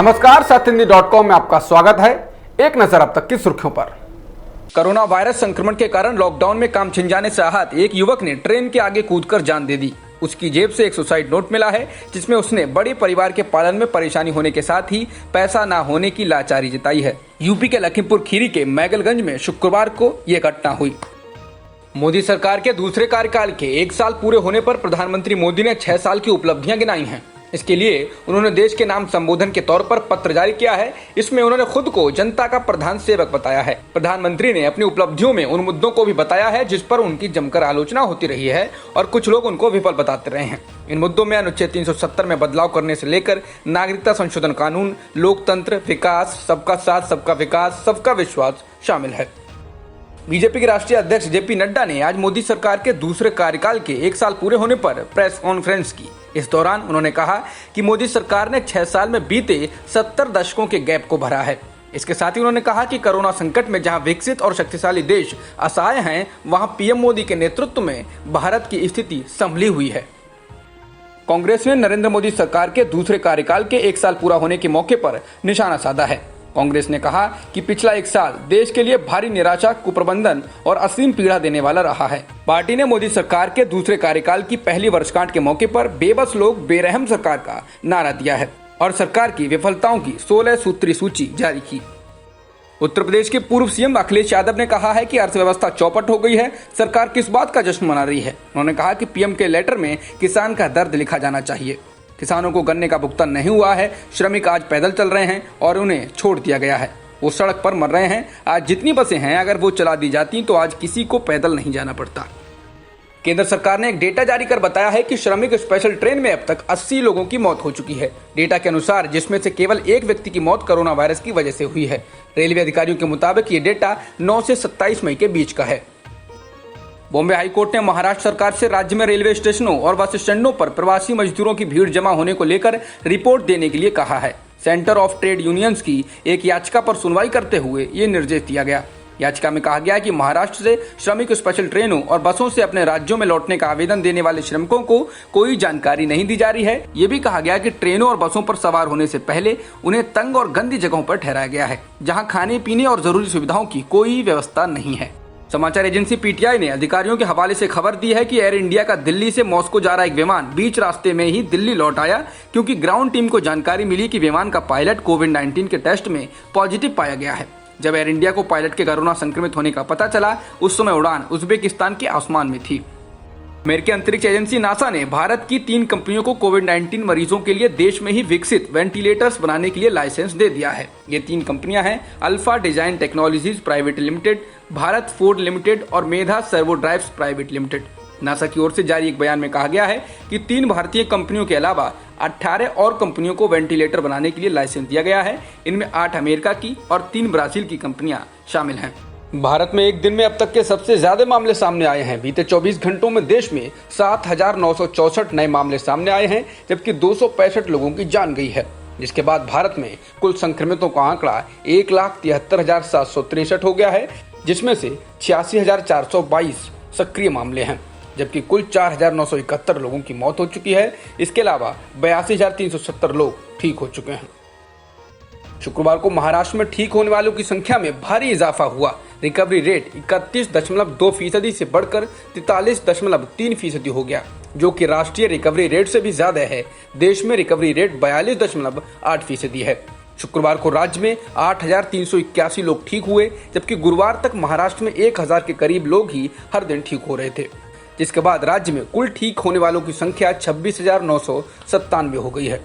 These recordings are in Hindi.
नमस्कार, सत्यहिंदी.com में आपका स्वागत है। एक नजर अब तक की सुर्खियों पर। कोरोना वायरस संक्रमण के कारण लॉकडाउन में काम छिन जाने से आहत एक युवक ने ट्रेन के आगे कूदकर जान दे दी। उसकी जेब से एक सुसाइड नोट मिला है, जिसमें उसने बड़े परिवार के पालन में परेशानी होने के साथ ही पैसा न होने की लाचारी जताई है। यूपी के लखीमपुर खीरी के मैगलगंज में शुक्रवार को ये घटना हुई। मोदी सरकार के दूसरे कार्यकाल के 1 साल पूरे होने पर प्रधानमंत्री मोदी ने 6 साल की उपलब्धियां गिनाई हैं। इसके लिए उन्होंने देश के नाम संबोधन के तौर पर पत्र जारी किया है। इसमें उन्होंने खुद को जनता का प्रधान सेवक बताया है। प्रधानमंत्री ने अपनी उपलब्धियों में उन मुद्दों को भी बताया है जिस पर उनकी जमकर आलोचना होती रही है और कुछ लोग उनको विफल बताते रहे हैं। इन मुद्दों में अनुच्छेद 370 में बदलाव करने से लेकर नागरिकता संशोधन कानून, लोकतंत्र, विकास, सबका साथ सबका विकास, सबका विश्वास शामिल है। बीजेपी के राष्ट्रीय अध्यक्ष जेपी नड्डा ने आज मोदी सरकार के दूसरे कार्यकाल के 1 साल पूरे होने पर प्रेस कॉन्फ्रेंस की। इस दौरान उन्होंने कहा कि मोदी सरकार ने 6 साल में बीते 70 दशकों के गैप को भरा है। इसके साथ ही उन्होंने कहा कि कोरोना संकट में जहां विकसित और शक्तिशाली देश असहाय हैं, वहां पीएम मोदी के नेतृत्व में भारत की स्थिति संभली हुई है। कांग्रेस ने नरेंद्र मोदी सरकार के दूसरे कार्यकाल के 1 साल पूरा होने के मौके पर निशाना साधा है। कांग्रेस ने कहा कि पिछला 1 साल देश के लिए भारी निराशा, कुप्रबंधन और असीम पीड़ा देने वाला रहा है। पार्टी ने मोदी सरकार के दूसरे कार्यकाल की पहली वर्षगांठ के मौके पर बेबस लोग बेरहम सरकार का नारा दिया है और सरकार की विफलताओं की 16 सूत्री सूची जारी की। उत्तर प्रदेश के पूर्व सीएम अखिलेश यादव ने कहा है कि अर्थव्यवस्था चौपट हो गई है। सरकार किस बात का जश्न मना रही है। उन्होंने कहा कि पीएम के लेटर में किसान का दर्द लिखा जाना चाहिए। किसानों को गन्ने का भुगतान नहीं हुआ है। श्रमिक आज पैदल चल रहे हैं और उन्हें छोड़ दिया गया है। वो सड़क पर मर रहे हैं। आज जितनी बसें हैं, अगर वो चला दी जाती तो आज किसी को पैदल नहीं जाना पड़ता। केंद्र सरकार ने एक डेटा जारी कर बताया है कि श्रमिक स्पेशल ट्रेन में अब तक 80 लोगों की मौत हो चुकी है। डेटा के अनुसार जिसमें से केवल एक व्यक्ति की मौत कोरोना वायरस की वजह से हुई है। रेलवे अधिकारियों के मुताबिक ये डेटा 9 से 27 मई के बीच का है। बॉम्बे हाईकोर्ट ने महाराष्ट्र सरकार से राज्य में रेलवे स्टेशनों और बस स्टैंडों पर प्रवासी मजदूरों की भीड़ जमा होने को लेकर रिपोर्ट देने के लिए कहा है। सेंटर ऑफ ट्रेड यूनियंस की एक याचिका पर सुनवाई करते हुए ये निर्देश दिया गया। याचिका में कहा गया कि महाराष्ट्र से श्रमिक स्पेशल ट्रेनों और बसों से अपने राज्यों में लौटने का आवेदन देने वाले श्रमिकों को कोई जानकारी नहीं दी जा रही है। ये भी कहा गया कि ट्रेनों और बसों पर सवार होने से पहले उन्हें तंग और गंदी जगहों पर ठहराया गया है, जहाँ खाने पीने और जरूरी सुविधाओं की कोई व्यवस्था नहीं है। समाचार एजेंसी पीटीआई ने अधिकारियों के हवाले से खबर दी है कि एयर इंडिया का दिल्ली से मॉस्को जा रहा एक विमान बीच रास्ते में ही दिल्ली लौट आया, क्योंकि ग्राउंड टीम को जानकारी मिली कि विमान का पायलट कोविड-19 के टेस्ट में पॉजिटिव पाया गया है। जब एयर इंडिया को पायलट के कोरोना संक्रमित होने का पता चला, उस समय उड़ान उज्बेकिस्तान के आसमान में थी। अमेरिकी अंतरिक्ष एजेंसी नासा ने भारत की 3 कंपनियों को कोविड-19 मरीजों के लिए देश में ही विकसित वेंटिलेटर्स बनाने के लिए लाइसेंस दे दिया है। ये 3 कंपनियां हैं alpha design technologies private limited, Bharat Forge limited और Medha servo drives private limited. NASA की ओर से जारी एक बयान में कहा गया है कि 3 भारतीय कंपनियों के अलावा 18 और कंपनियों को वेंटिलेटर बनाने के लिए लाइसेंस दिया गया है। इनमें 8 अमेरिका की और 3 ब्राजील की कंपनियां शामिल हैं। भारत में एक दिन में अब तक के सबसे ज्यादा मामले सामने आए हैं। बीते 24 घंटों में देश में 7,964 नए मामले सामने आए हैं, जबकि 265 लोगों की जान गई है। जिसके बाद भारत में कुल संक्रमितों का आंकड़ा 1,73,763 हो गया है, जिसमें से 86,422 सक्रिय मामले हैं, जबकि कुल 4,971 लोगों की मौत हो चुकी है। इसके अलावा 82,370 लोग ठीक हो चुके हैं। शुक्रवार को महाराष्ट्र में ठीक होने वालों की संख्या में भारी इजाफा हुआ। रिकवरी रेट 31.2% से बढ़कर 43.3% हो गया, जो कि राष्ट्रीय रिकवरी रेट से भी ज्यादा है। देश में रिकवरी रेट 42.8% है। शुक्रवार को राज्य में 8,381 लोग ठीक हुए, जबकि गुरुवार तक महाराष्ट्र में 1,000 के करीब लोग ही हर दिन ठीक हो रहे थे, जिसके बाद राज्य में कुल ठीक होने वालों की संख्या 26,997 हो गई है।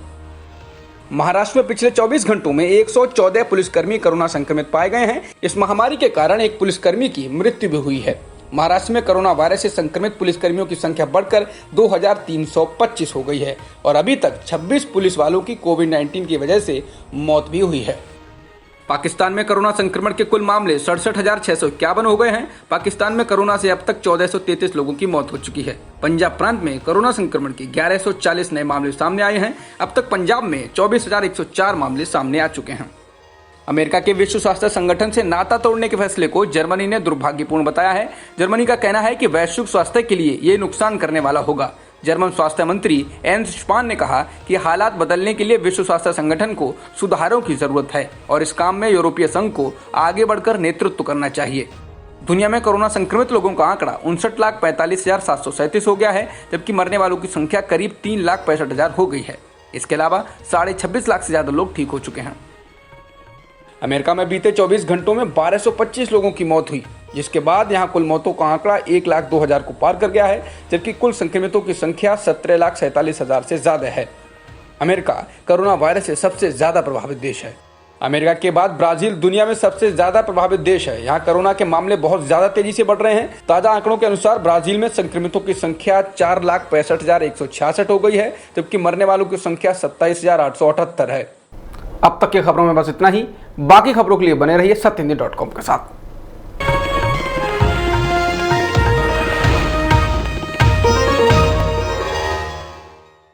महाराष्ट्र में पिछले 24 घंटों में 114 पुलिसकर्मी कोरोना संक्रमित पाए गए हैं। इस महामारी के कारण एक पुलिसकर्मी की मृत्यु भी हुई है। महाराष्ट्र में कोरोना वायरस से संक्रमित पुलिसकर्मियों की संख्या बढ़कर 2,325 हो गई है और अभी तक 26 पुलिस वालों की कोविड-19 की वजह से मौत भी हुई है। पाकिस्तान में कोरोना संक्रमण के कुल मामले 67,651 हो गए हैं। पाकिस्तान में कोरोना से अब तक 1,433 लोगों की मौत हो चुकी है। पंजाब प्रांत में कोरोना संक्रमण के 1,140 नए मामले सामने आए हैं। अब तक पंजाब में 24,104 मामले सामने आ चुके हैं। अमेरिका के विश्व स्वास्थ्य संगठन से नाता तोड़ने के फैसले को जर्मनी ने दुर्भाग्यपूर्ण बताया है। जर्मनी का कहना है कि वैश्विक स्वास्थ्य के लिए ये नुकसान करने वाला होगा। जर्मन स्वास्थ्य मंत्री एन्स स्पान ने कहा कि हालात बदलने के लिए विश्व स्वास्थ्य संगठन को सुधारों की जरूरत है और इस काम में यूरोपीय संघ को आगे बढ़कर नेतृत्व करना चाहिए। दुनिया में कोरोना संक्रमित लोगों का आंकड़ा 59,45,737 हो गया है, जबकि मरने वालों की संख्या करीब 3,65,000 हो गई है। इसके अलावा 26.5 लाख से ज्यादा लोग ठीक हो चुके हैं। अमेरिका में बीते 24 घंटों में 1225 लोगों की मौत हुई, जिसके बाद यहां कुल मौतों का आंकड़ा 1,02,000 को पार कर गया है, जबकि कुल संक्रमितों की संख्या 17,47,000 से ज्यादा है। अमेरिका कोरोना वायरस से सबसे ज्यादा प्रभावित देश है। अमेरिका के बाद ब्राजील दुनिया में सबसे ज्यादा प्रभावित देश है। यहाँ कोरोना के मामले बहुत ज्यादा तेजी से बढ़ रहे हैं। ताजा आंकड़ों के अनुसार ब्राजील में संक्रमितों की संख्या 4,65,166 हो गई है, जबकि मरने वालों की संख्या 27,878 है। अब तक की खबरों में बस इतना ही। बाकी खबरों के लिए बने रहिए सत्यहिंदी.com के साथ।